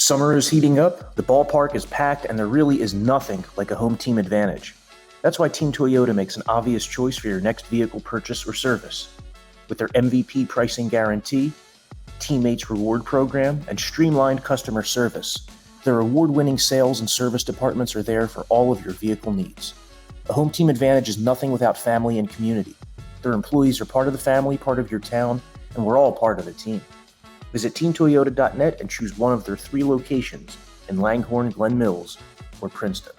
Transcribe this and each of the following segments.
Summer is heating up, the ballpark is packed, and there really is nothing like a home team advantage. That's why Team Toyota makes an obvious choice for your next vehicle purchase or service. With their MVP pricing guarantee, teammates reward program, and streamlined customer service, their award-winning sales and service departments are there for all of your vehicle needs. A home team advantage is nothing without family and community. Their employees are part of the family, part of your town, and we're all part of the team. Visit teamtoyota.net and choose one of their 3 locations in Langhorne, Glen Mills, or Princeton.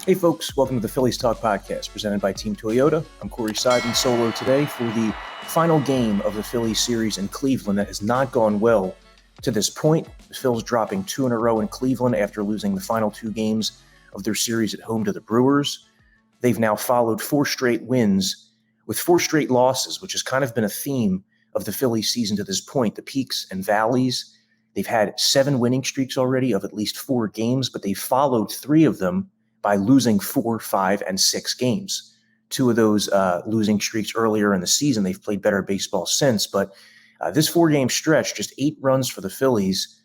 Hey folks, welcome to the Phillies Talk podcast presented by Team Toyota. I'm Corey Seidman solo today for the final game of the Phillies series in Cleveland that has not gone well to this point. The Phils dropping 2 in a row in Cleveland after losing the final 2 games of their series at home to the Brewers. They've now followed 4 straight wins with 4 straight losses, which has kind of been a theme of the Phillies season to this point, the peaks and valleys. They've had 7 winning streaks already of at least 4 games, but they've followed 3 of them by losing 4, 5, and 6 games. 2 of those losing streaks earlier in the season. They've played better baseball since, but this 4-game stretch, just 8 runs for the Phillies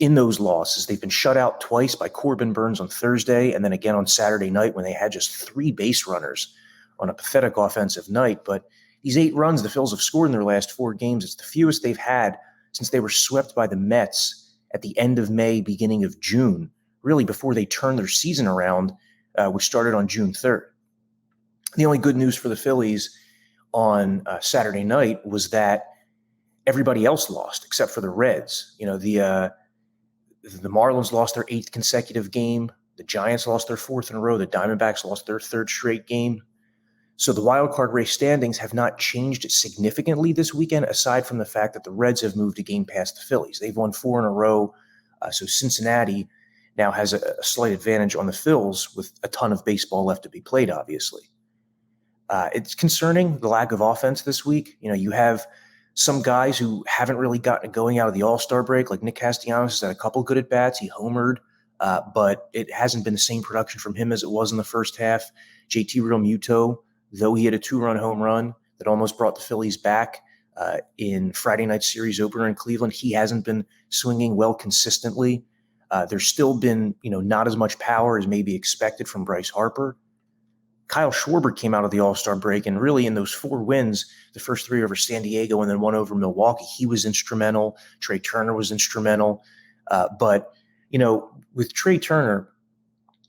in those losses. They've been shut out twice by Corbin Burns on Thursday and then again on Saturday night when they had just 3 base runners on a pathetic offensive night. But these 8 runs the Phils have scored in their last 4 games, it's the fewest they've had since they were swept by the Mets at the end of May, beginning of June, really before they turned their season around, which started on June 3rd. The only good news for the Phillies on Saturday night was that everybody else lost except for the Reds. You know, the Marlins lost their 8th consecutive game. The Giants lost their 4th in a row. The Diamondbacks lost their 3rd straight game. So the wild card race standings have not changed significantly this weekend, aside from the fact that the Reds have moved a game past the Phillies. They've won 4 in a row. So Cincinnati now has a slight advantage on the Phils with a ton of baseball left to be played, obviously. It's concerning, the lack of offense this week. You know, you have some guys who haven't really gotten it going out of the All-Star break, like Nick Castellanos has had a couple good at-bats. He homered, but it hasn't been the same production from him as it was in the first half. JT Realmuto, though he had a 2-run home run that almost brought the Phillies back in Friday night series opener in Cleveland, he hasn't been swinging well consistently. There's still been, not as much power as maybe expected from Bryce Harper. Kyle Schwarber came out of the All-Star break, and really in those 4 wins, the first 3 over San Diego and then 1 over Milwaukee, he was instrumental. Trey Turner was instrumental. But with Trey Turner,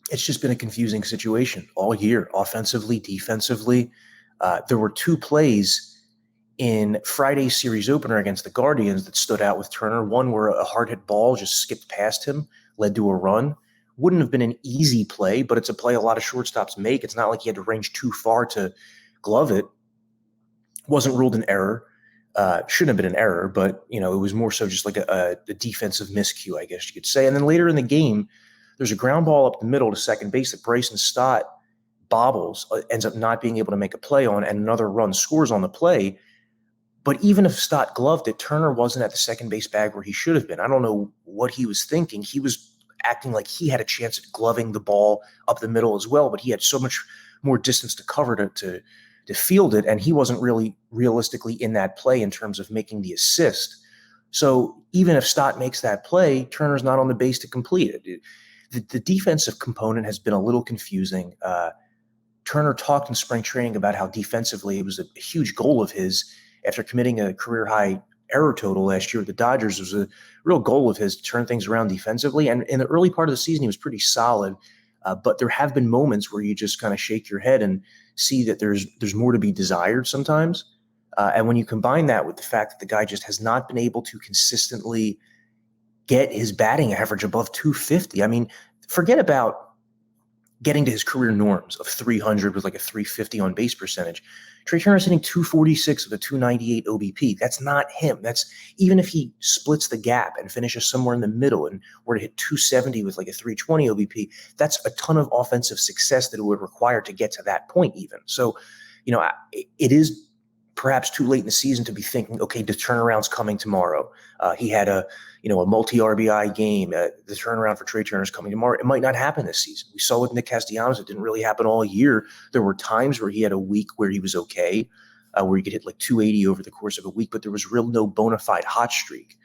it's just been a confusing situation all year, offensively, defensively. There were 2 plays in Friday's series opener against the Guardians that stood out with Turner. One where a hard hit ball just skipped past him, led to a run. Wouldn't have been an easy play, but it's a play a lot of shortstops make. It's not like he had to range too far to glove it. Wasn't ruled an error. Shouldn't have been an error, but it was more so just like a defensive miscue, I guess you could say. And then later in the game, there's a ground ball up the middle to second base that Bryson Stott bobbles, ends up not being able to make a play on, and another run scores on the play. But even if Stott gloved it, Turner wasn't at the second base bag where he should have been. I don't know what he was thinking. He was acting like he had a chance at gloving the ball up the middle as well, but he had so much more distance to cover to field it, and he wasn't really realistically in that play in terms of making the assist. So even if Stott makes that play, Turner's not on the base to complete it. The defensive component has been a little confusing. Turner talked in spring training about how defensively it was a huge goal of his after committing a career-high error total last year with the Dodgers. It was a real goal of his to turn things around defensively. And in the early part of the season, he was pretty solid. But there have been moments where you just kind of shake your head and see that there's more to be desired sometimes. And when you combine that with the fact that the guy just has not been able to consistently get his batting average above 250. I mean, forget about getting to his career norms of 300 with like a 350 on base percentage. Trey Turner's hitting 246 with a 298 OBP. That's not him. That's even if he splits the gap and finishes somewhere in the middle and were to hit 270 with like a 320 OBP, that's a ton of offensive success that it would require to get to that point even. So, it is perhaps too late in the season to be thinking, okay, the turnaround's coming tomorrow. He had a multi-RBI game. The turnaround for Trey Turner is coming tomorrow. It might not happen this season. We saw with Nick Castellanos, it didn't really happen all year. There were times where he had a week where he was okay, where he could hit like 280 over the course of a week, but there was no bona fide hot streak.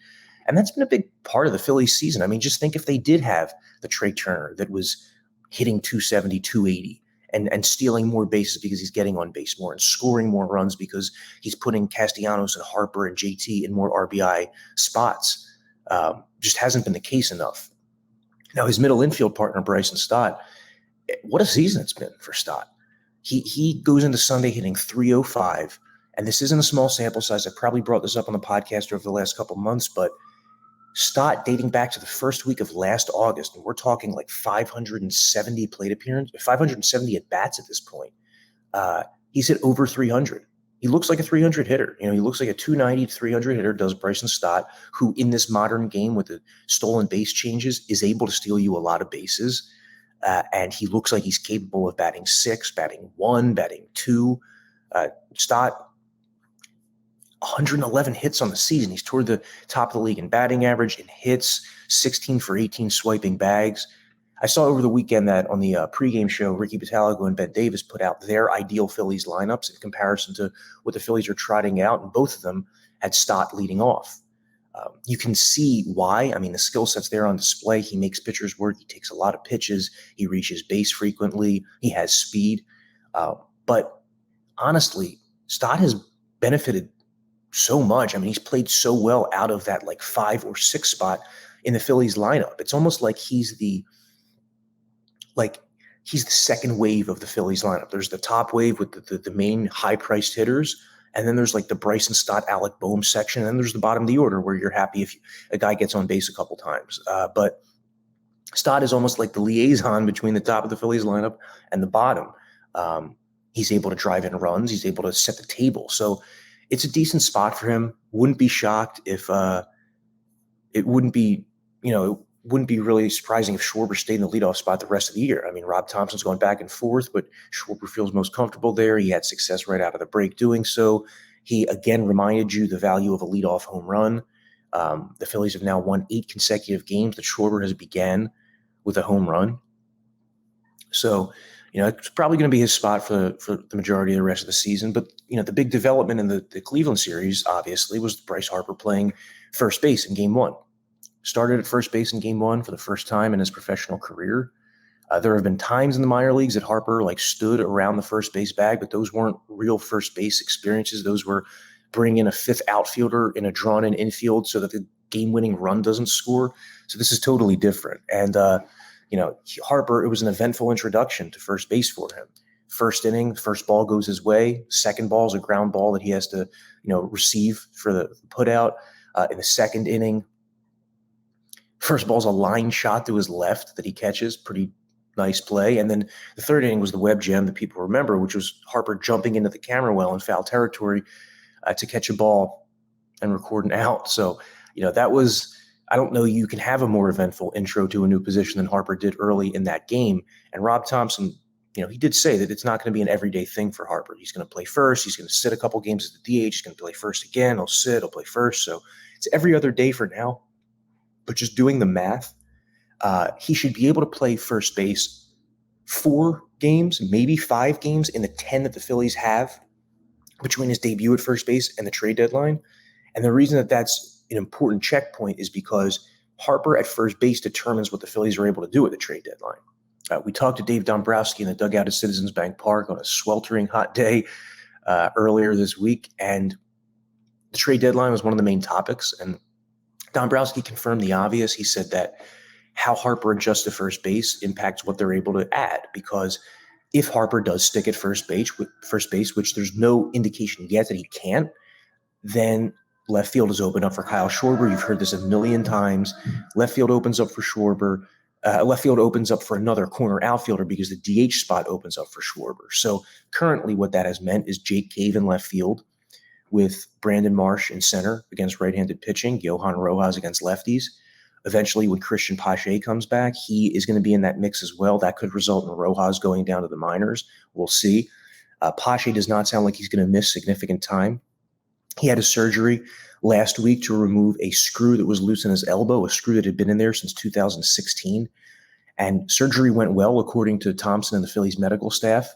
And that's been a big part of the Phillies season. I mean, just think if they did have the Trey Turner that was hitting 270, 280, and stealing more bases because he's getting on base more and scoring more runs because he's putting Castellanos and Harper and JT in more RBI spots. Just hasn't been the case enough. Now, his middle infield partner, Bryson Stott, what a season it's been for Stott. He goes into Sunday hitting 305, and this isn't a small sample size. I probably brought this up on the podcast over the last couple months, but Stott, dating back to the first week of last August, and we're talking like 570 plate appearances, 570 at-bats at this point. He's hit over 300. He looks like a 300 hitter. He looks like a 290 to 300 hitter, does Bryson Stott, who in this modern game with the stolen base changes is able to steal you a lot of bases. And he looks like he's capable of batting 6, batting 1, batting 2. Stott, 111 hits on the season. He's toward the top of the league in batting average, in hits, 16 for 18 swiping bags. I saw over the weekend that on the pregame show, Ricky Pitaligo and Ben Davis put out their ideal Phillies lineups in comparison to what the Phillies are trotting out, and both of them had Stott leading off. You can see why. I mean, the skill set's there on display. He makes pitchers work. He takes a lot of pitches. He reaches base frequently. He has speed. But honestly, Stott has benefited so much. I mean, he's played so well out of that like 5 or 6 spot in the Phillies lineup. It's almost like he's the second wave of the Phillies lineup. There's the top wave with the main high-priced hitters, and then there's like the Bryson Stott, Alec Boehm section, and then there's the bottom of the order where you're happy if a guy gets on base a couple times. But Stott is almost like the liaison between the top of the Phillies lineup and the bottom. He's able to drive in runs. He's able to set the table. So it's a decent spot for him. Wouldn't be shocked if it wouldn't be really surprising if Schwarber stayed in the leadoff spot the rest of the year. I mean, Rob Thompson's going back and forth, but Schwarber feels most comfortable there. He had success right out of the break doing so. He, again, reminded you the value of a leadoff home run. The Phillies have now won 8 consecutive games that Schwarber has began with a home run. So, it's probably going to be his spot for the majority of the rest of the season. But, the big development in the Cleveland series, obviously, was Bryce Harper playing first base in Game 1. Started at first base in Game 1 for the first time in his professional career. There have been times in the minor leagues that Harper stood around the first base bag, but those weren't real first base experiences. Those were bringing in a 5th outfielder in a drawn-in infield so that the game-winning run doesn't score. So this is totally different. And, Harper, it was an eventful introduction to first base for him. First inning, first ball goes his way. Second ball is a ground ball that he has to, receive for the put out. In the second inning, first ball's a line shot to his left that he catches. Pretty nice play. And then the third inning was the web gem that people remember, which was Harper jumping into the camera well in foul territory to catch a ball and record an out. So, that was, I don't know, you can have a more eventful intro to a new position than Harper did early in that game. And Rob Thompson, he did say that it's not going to be an everyday thing for Harper. He's going to play first. He's going to sit a couple games as the DH. He's going to play first again. He'll sit. He'll play first. So it's every other day for now. But just doing the math, he should be able to play first base 4 games, maybe 5 games in the 10 that the Phillies have between his debut at first base and the trade deadline. And the reason that that's an important checkpoint is because Harper at first base determines what the Phillies are able to do at the trade deadline. We talked to Dave Dombrowski in the dugout at Citizens Bank Park on a sweltering hot day earlier this week, and the trade deadline was one of the main topics. And Dombrowski confirmed the obvious. He said that how Harper adjusts to first base impacts what they're able to add, because if Harper does stick at first base, which there's no indication yet that he can't, then left field is open up for Kyle Schwarber. You've heard this a million times. Left field opens up for Schwarber. Left field opens up for another corner outfielder because the DH spot opens up for Schwarber. So currently what that has meant is Jake Cave in left field with Brandon Marsh in center against right-handed pitching, Johan Rojas against lefties. Eventually, when Christian Pache comes back, he is going to be in that mix as well. That could result in Rojas going down to the minors. We'll see. Pache does not sound like he's going to miss significant time. He had a surgery last week to remove a screw that was loose in his elbow, a screw that had been in there since 2016. And surgery went well, according to Thompson and the Phillies medical staff.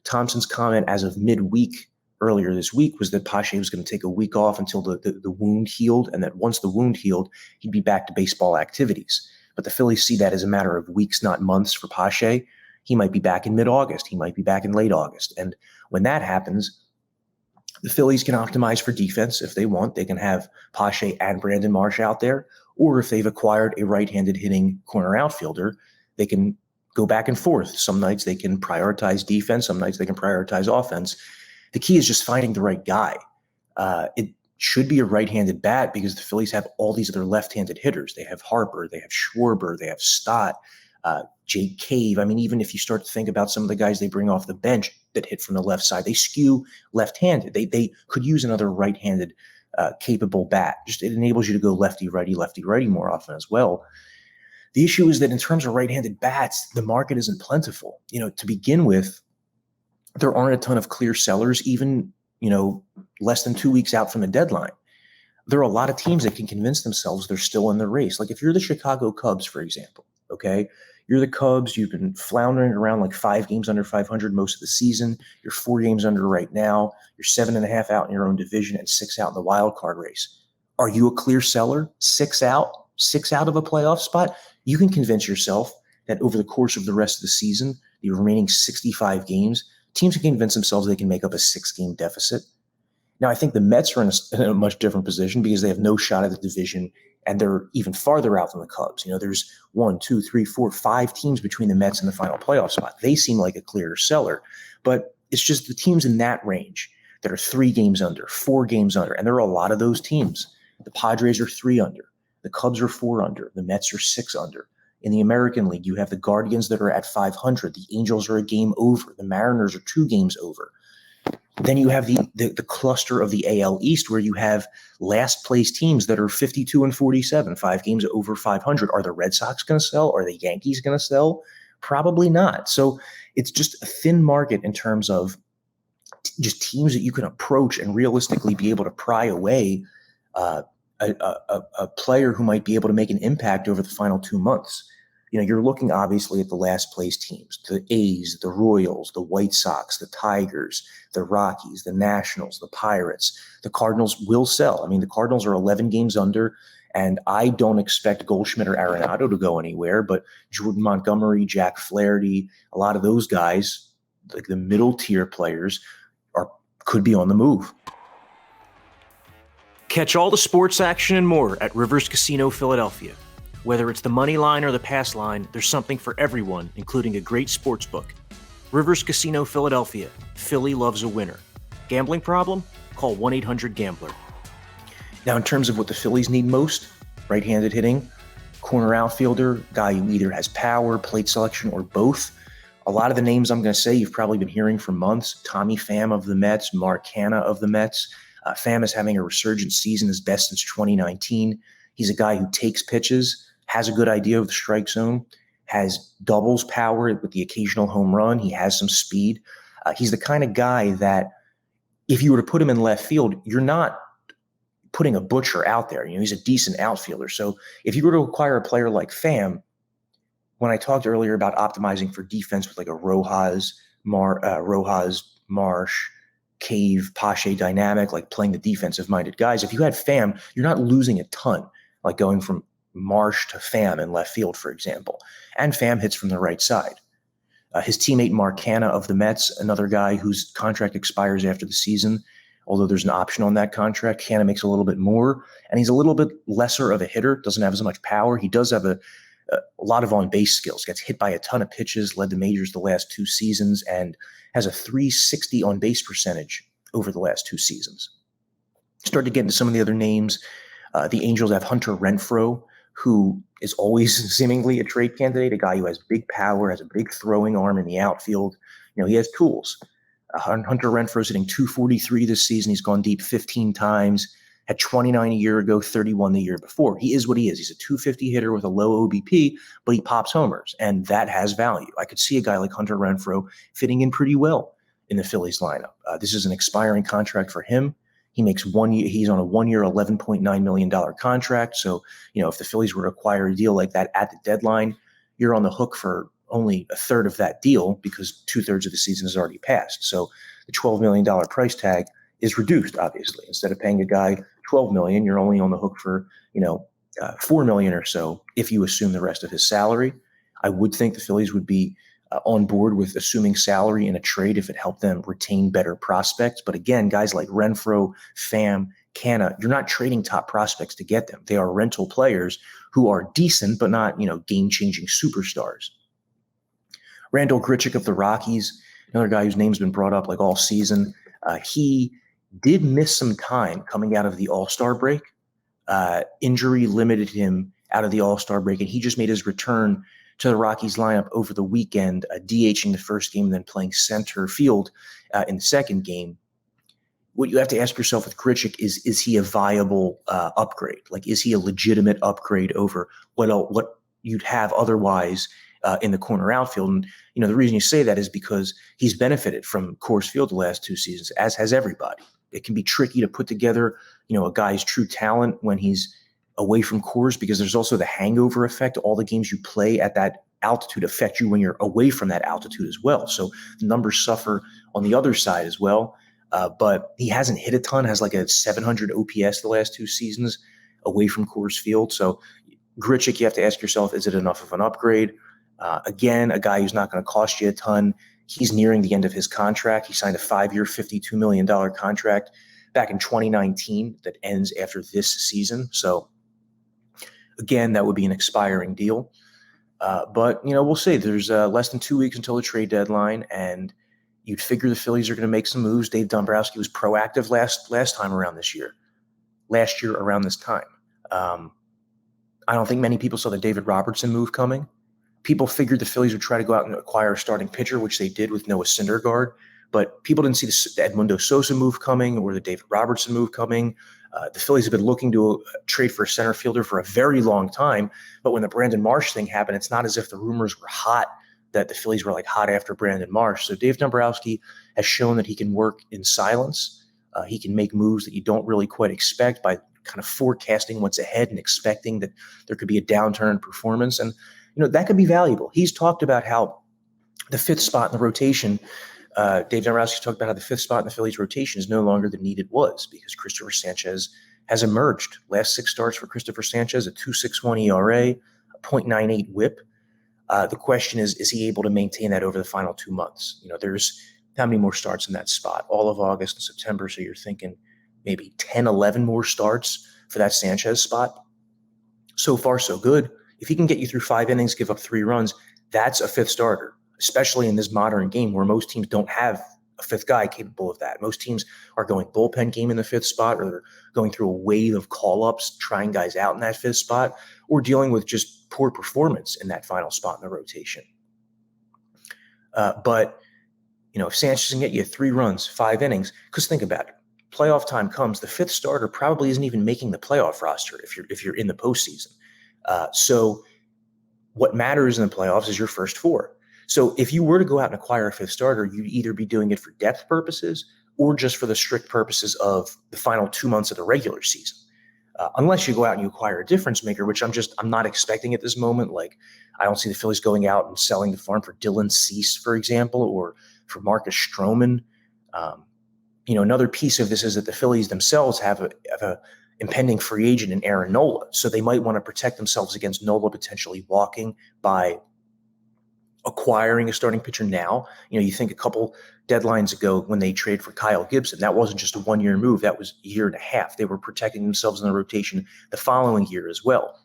Thompson's comment as of midweek earlier this week was that Pache was going to take a week off until the wound healed, and that once the wound healed, he'd be back to baseball activities. But the Phillies see that as a matter of weeks, not months for Pache. He might be back in mid-August. He might be back in late August. And when that happens, the Phillies can optimize for defense if they want. They can have Pache and Brandon Marsh out there, or if they've acquired a right-handed hitting corner outfielder, they can go back and forth. Some nights they can prioritize defense. Some nights they can prioritize offense. The key is just finding the right guy. It should be a right-handed bat because the Phillies have all these other left-handed hitters. They have Harper, they have Schwarber, they have Stott, Jake Cave. I mean, even if you start to think about some of the guys they bring off the bench that hit from the left side, they skew left-handed. They could use another right-handed capable bat. Just it enables you to go lefty-righty more often as well. The issue is that in terms of right-handed bats, the market isn't plentiful. To begin with, there aren't a ton of clear sellers, even, less than 2 weeks out from the deadline. There are a lot of teams that can convince themselves they're still in the race. Like if you're the Chicago Cubs, for example, okay? You're the Cubs. You've been floundering around like 5 games under 500 most of the season. You're 4 games under right now. You're 7.5 out in your own division and 6 out in the wild card race. Are you a clear seller? 6 out of a playoff spot? You can convince yourself that over the course of the rest of the season, the remaining 65 games, teams can convince themselves they can make up a 6-game deficit. Now, I think the Mets are in a much different position because they have no shot at the division, and they're even farther out than the Cubs. There's 1, 2, 3, 4, 5 teams between the Mets and the final playoff spot. They seem like a clearer seller, but it's just the teams in that range that are 3 games under, 4 games under, and there are a lot of those teams. The Padres are 3 under. The Cubs are 4 under. The Mets are 6 under. In the American League, you have the Guardians that are at 500. The Angels are a game over. The Mariners are 2 games over. Then you have the cluster of the AL East where you have last place teams that are 52 and 47, 5 games over 500. Are the Red Sox going to sell? Are the Yankees going to sell? Probably not. So it's just a thin market in terms of just teams that you can approach and realistically be able to pry away a player who might be able to make an impact over the final 2 months. You're looking obviously at the last place teams, the A's, the Royals, the White Sox, the Tigers, the Rockies, the Nationals, the Pirates. The Cardinals will sell. I mean, the Cardinals are 11 games under, and I don't expect Goldschmidt or Arenado to go anywhere, but Jordan Montgomery, Jack Flaherty, a lot of those guys, like the middle tier players, could be on the move. Catch all the sports action and more at Rivers Casino Philadelphia. Whether it's the money line or the pass line, there's something for everyone, including a great sports book. Rivers Casino Philadelphia. Philly loves a winner. Gambling problem? Call 1-800-GAMBLER. Now, in terms of what the Phillies need most, right-handed hitting, corner outfielder, guy who either has power, plate selection, or both. A lot of the names I'm going to say you've probably been hearing for months. Tommy Pham of the Mets, Mark Canha of the Mets. Pham is having a resurgent season, his best since 2019. He's a guy who takes pitches, has a good idea of the strike zone, has doubles power with the occasional home run. He has some speed. He's the kind of guy that if you were to put him in left field, you're not putting a butcher out there. He's a decent outfielder. So if you were to acquire a player like Pham, when I talked earlier about optimizing for defense with like a Rojas, Marsh, Cave, Pache dynamic, like playing the defensive-minded guys, if you had Pham, you're not losing a ton, like going from Marsh to Pham in left field, for example. And Pham hits from the right side. His teammate Mark Canha of the Mets, another guy whose contract expires after the season, although there's an option on that contract. Canha makes a little bit more, and he's a little bit lesser of a hitter, doesn't have as much power. He does have a lot of on-base skills, gets hit by a ton of pitches, led the majors the last 2 seasons, and has a .360 on-base percentage over the last 2 seasons. Start to get into some of the other names. The Angels have Hunter Renfroe, who is always seemingly a trade candidate, a guy who has big power, has a big throwing arm in the outfield. He has tools. Hunter Renfroe's hitting .243 this season. He's gone deep 15 times, had 29 a year ago, 31 the year before. He is what he is. He's a .250 hitter with a low OBP, but he pops homers, and that has value. I could see a guy like Hunter Renfroe fitting in pretty well in the Phillies lineup. This is an expiring contract for him. He makes 1 year. He's on a 1 year, $11.9 million contract. So, if the Phillies were to acquire a deal like that at the deadline, you're on the hook for only a third of that deal because 2/3 of the season has already passed. So the $12 million price tag is reduced, obviously. Instead of paying a guy $12 million, you're only on the hook for, $4 million or so if you assume the rest of his salary. I would think the Phillies would be on board with assuming salary in a trade if it helped them retain better prospects. But again, guys like Renfroe, Pham, Canna, you're not trading top prospects to get them. They are rental players who are decent, but not, game-changing superstars. Randall Grichuk of the Rockies, another guy whose name's been brought up like all season. He did miss some time coming out of the All-Star break. Injury limited him out of the All-Star break, and he just made his return to the Rockies lineup over the weekend, DHing the first game and then playing center field in the second game. What you have to ask yourself with Grichuk is he a viable upgrade? Like, is he a legitimate upgrade over what you'd have otherwise in the corner outfield? And, the reason you say that is because he's benefited from Coors Field the last 2 seasons, as has everybody. It can be tricky to put together, a guy's true talent when he's away from Coors, because there's also the hangover effect. All the games you play at that altitude affect you when you're away from that altitude as well. So the numbers suffer on the other side as well. But he hasn't hit a ton, has like a 700 OPS the last 2 seasons away from Coors Field. So Grichuk, you have to ask yourself, is it enough of an upgrade? Again, a guy who's not going to cost you a ton. He's nearing the end of his contract. He signed a 5-year, $52 million contract back in 2019 that ends after this season. So again, that would be an expiring deal. But, we'll see. There's less than 2 weeks until the trade deadline, and you'd figure the Phillies are going to make some moves. Dave Dombrowski was proactive last time around this year. Last year around this time. I don't think many people saw the David Robertson move coming. People figured the Phillies would try to go out and acquire a starting pitcher, which they did with Noah Syndergaard. But people didn't see the Edmundo Sosa move coming or the David Robertson move coming. The Phillies have been looking to trade for a center fielder for a very long time. But when the Brandon Marsh thing happened, it's not as if the rumors were hot that the Phillies were like hot after Brandon Marsh. So Dave Dombrowski has shown that he can work in silence. He can make moves that you don't really quite expect by kind of forecasting what's ahead and expecting that there could be a downturn in performance. And, that could be valuable. He's talked about how the 5th spot in the rotation, Dave Dombrowski's talked about how the 5th spot in the Phillies rotation is no longer the need it was because Christopher Sanchez has emerged. Last 6 starts for Christopher Sanchez, a 2.61 ERA, a 0.98 whip. The question is he able to maintain that over the final 2 months? There's how many more starts in that spot? All of August and September. So you're thinking maybe 10, 11 more starts for that Sanchez spot. So far, so good. If he can get you through 5 innings, give up 3 runs, that's a 5th starter, especially in this modern game where most teams don't have a 5th guy capable of that. Most teams are going bullpen game in the 5th spot, or they're going through a wave of call-ups, trying guys out in that 5th spot, or dealing with just poor performance in that final spot in the rotation. But if Sanchez can get you 3 runs, 5 innings, because think about it. Playoff time comes, the 5th starter probably isn't even making the playoff roster if you're in the postseason. So what matters in the playoffs is your first 4. So if you were to go out and acquire a 5th starter, you'd either be doing it for depth purposes or just for the strict purposes of the final 2 months of the regular season. Unless you go out and you acquire a difference maker, which I'm not expecting at this moment. Like, I don't see the Phillies going out and selling the farm for Dylan Cease, for example, or for Marcus Stroman. Another piece of this is that the Phillies themselves have a impending free agent in Aaron Nola. So they might want to protect themselves against Nola potentially walking by acquiring a starting pitcher now. You think a couple deadlines ago when they traded for Kyle Gibson, that wasn't just a 1-year move. That was a year and a half. They were protecting themselves in the rotation the following year as well.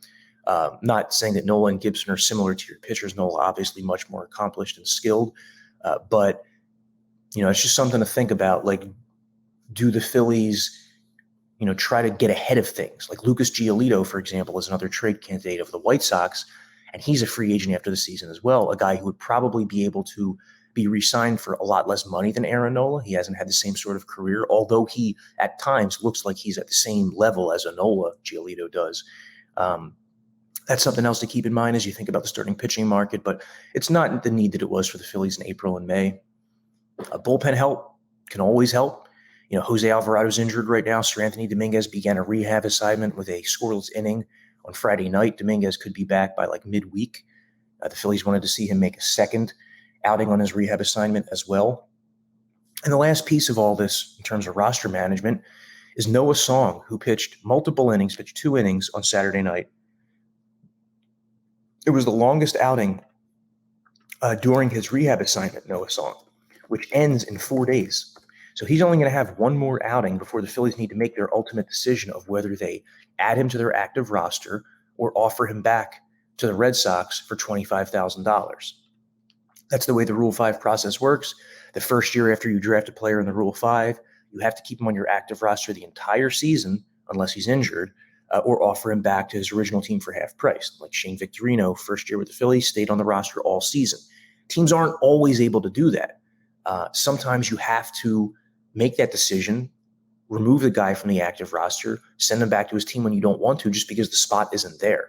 Not saying that Nola and Gibson are similar to your pitchers. Nola obviously much more accomplished and skilled. But it's just something to think about. Like, do the Phillies try to get ahead of things? Like Lucas Giolito, for example, is another trade candidate of the White Sox, and he's a free agent after the season as well, a guy who would probably be able to be re-signed for a lot less money than Aaron Nola. He hasn't had the same sort of career, although he at times looks like he's at the same level as a Nola, Giolito does. That's something else to keep in mind as you think about the starting pitching market, but it's not the need that it was for the Phillies in April and May. Bullpen help can always help. Jose Alvarado's injured right now. Sir Anthony Dominguez began a rehab assignment with a scoreless inning on Friday night. Dominguez could be back by midweek. The Phillies wanted to see him make a second outing on his rehab assignment as well. And the last piece of all this in terms of roster management is Noah Song, who pitched multiple innings, pitched 2 innings on Saturday night. It was the longest outing during his rehab assignment, Noah Song, which ends in 4 days. So he's only going to have one more outing before the Phillies need to make their ultimate decision of whether they add him to their active roster or offer him back to the Red Sox for $25,000. That's the way the Rule 5 process works. The first year after you draft a player in the Rule 5, you have to keep him on your active roster the entire season unless he's injured, or offer him back to his original team for half price. Like Shane Victorino, first year with the Phillies, stayed on the roster all season. Teams aren't always able to do that. Sometimes you have to make that decision, remove the guy from the active roster, send him back to his team when you don't want to, just because the spot isn't there.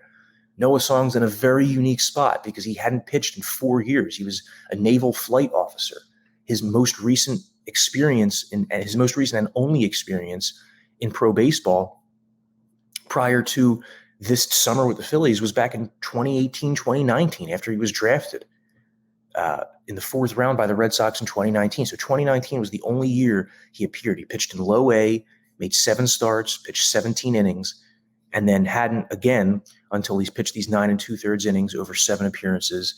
Noah Song's in a very unique spot because he hadn't pitched in 4 years. He was a naval flight officer. His most recent experience and his most recent and only experience in pro baseball prior to this summer with the Phillies was back in 2018, 2019, after he was drafted in the 4th round by the Red Sox in 2019. So 2019 was the only year he appeared. He pitched in low A, made 7 starts, pitched 17 innings, and then hadn't again until he's pitched these 9 2/3 innings over 7 appearances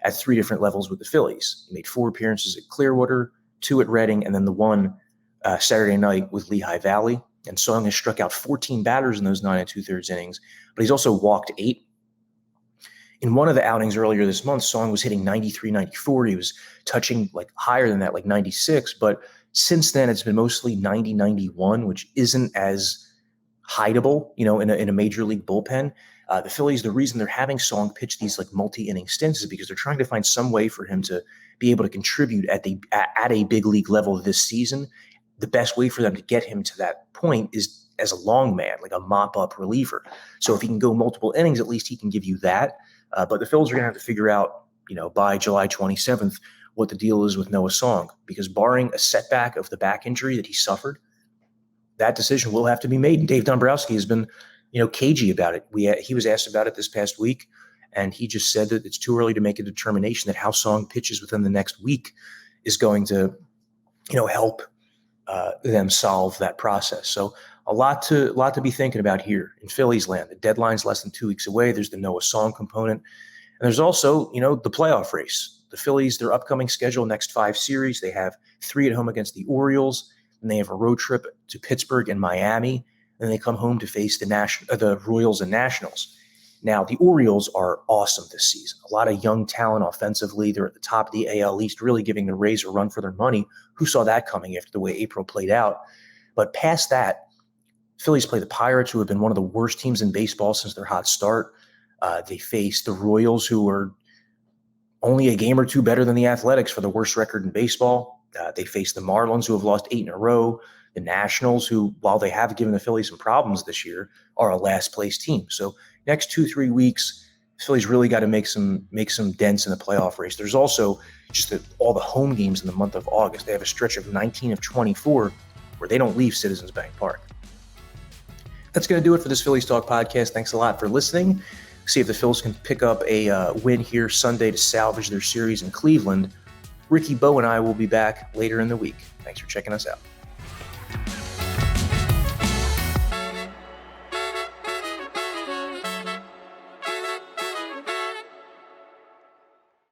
at 3 different levels with the Phillies. He made 4 appearances at Clearwater, 2 at Reading, and then the 1 Saturday night with Lehigh Valley. And Song has struck out 14 batters in those 9 2/3 innings, but he's also walked 8. In one of the outings earlier this month, Song was hitting 93, 94. He was touching higher than that, 96. But since then, it's been mostly 90, 91, which isn't as hideable, in a major league bullpen. The Phillies, the reason they're having Song pitch these multi-inning stints is because they're trying to find some way for him to be able to contribute at a big league level this season. The best way for them to get him to that point is as a long man, like a mop-up reliever. So if he can go multiple innings, at least he can give you that. But the Phillies are going to have to figure out, by July 27th, what the deal is with Noah Song, because barring a setback of the back injury that he suffered, that decision will have to be made. And Dave Dombrowski has been, cagey about it. He was asked about it this past week, and he just said that it's too early to make a determination that how Song pitches within the next week is going to, help them solve that process. So a lot to be thinking about here in Phillies land. The deadline's less than 2 weeks away. There's the Noah Song component. And there's also, the playoff race. The Phillies, their upcoming schedule, next 5 series, they have 3 at home against the Orioles, and they have a road trip to Pittsburgh and Miami. And they come home to face the Royals and Nationals. Now, the Orioles are awesome this season. A lot of young talent offensively. They're at the top of the AL East, really giving the Rays a run for their money. Who saw that coming after the way April played out? But past that, Phillies play the Pirates, who have been one of the worst teams in baseball since their hot start. They face the Royals, who are only a game or 2 better than the Athletics for the worst record in baseball. They face the Marlins, who have lost 8 in a row. The Nationals, who, while they have given the Phillies some problems this year, are a last-place team. So next 2-3 weeks, the Phillies really got to make some dents in the playoff race. There's also just all the home games in the month of August. They have a stretch of 19 of 24 where they don't leave Citizens Bank Park. That's going to do it for this Phillies Talk podcast. Thanks a lot for listening. See if the Phils can pick up a win here Sunday to salvage their series in Cleveland. Ricky Bo and I will be back later in the week. Thanks for checking us out.